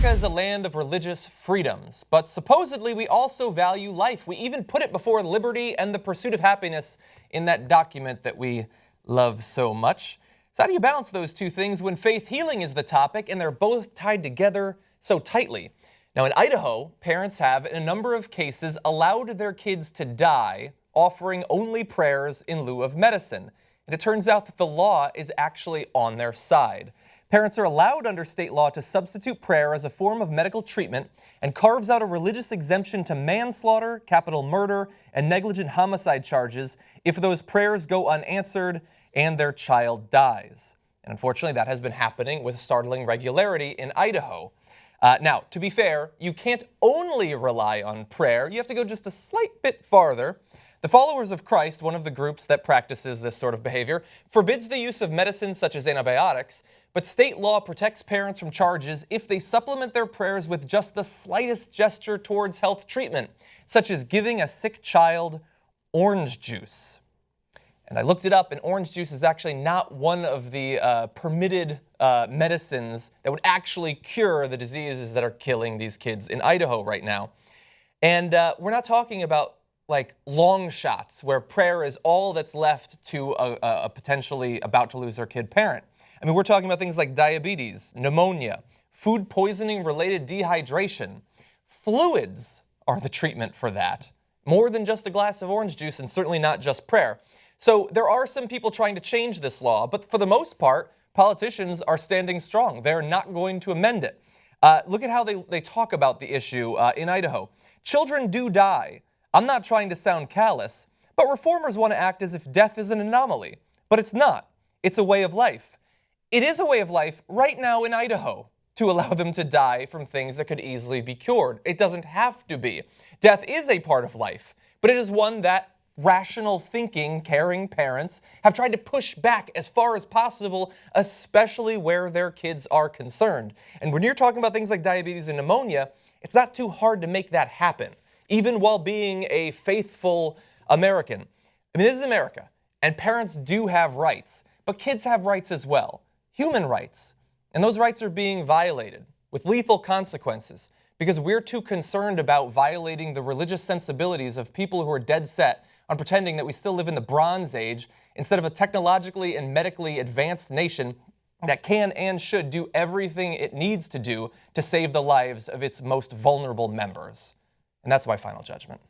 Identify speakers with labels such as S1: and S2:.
S1: America is a land of religious freedoms, but supposedly we also value life. We even put it before liberty and the pursuit of happiness in that document that we love so much. So how do you balance those two things when faith healing is the topic and they're both tied together so tightly? Now in Idaho, parents have, in a number of cases, allowed their kids to die, offering only prayers in lieu of medicine. And it turns out that the law is actually on their side. Parents are allowed under state law to substitute prayer as a form of medical treatment and carves out a religious exemption to manslaughter, capital murder, and negligent homicide charges if those prayers go unanswered and their child dies. And unfortunately, that has been happening with startling regularity in Idaho. Now, to be fair, you can't only rely on prayer. You have to go just a slight bit farther. The Followers of Christ, one of the groups that practices this sort of behavior, forbids the use of medicines such as antibiotics, but state law protects parents from charges if they supplement their prayers with just the slightest gesture towards health treatment, such as giving a sick child orange juice. And I looked it up, and orange juice is actually not one of the permitted medicines that would actually cure the diseases that are killing these kids in Idaho right now. And we're not talking about like long shots where prayer is all that's left to a potentially about to lose their kid parent. I mean, we're talking about things like diabetes, pneumonia, food poisoning related dehydration. Fluids are the treatment for that. More than just a glass of orange juice, and certainly not just prayer. So there are some people trying to change this law, but for the most part, politicians are standing strong. They're not going to amend it. Look at how they talk about the issue in Idaho. Children do die. I'm not trying to sound callous, but reformers want to act as if death is an anomaly. But it's not. It's a way of life. It is a way of life right now in Idaho to allow them to die from things that could easily be cured. It doesn't have to be. Death is a part of life, but it is one that rational thinking, caring parents have tried to push back as far as possible, especially where their kids are concerned. And when you're talking about things like diabetes and pneumonia, it's not too hard to make that happen, even while being a faithful American. I mean, this is America, and parents do have rights, but kids have rights as well. Human rights. And those rights are being violated with lethal consequences because we're too concerned about violating the religious sensibilities of people who are dead set on pretending that we still live in the Bronze Age instead of a technologically and medically advanced nation that can and should do everything it needs to do to save the lives of its most vulnerable members. And that's my final judgment.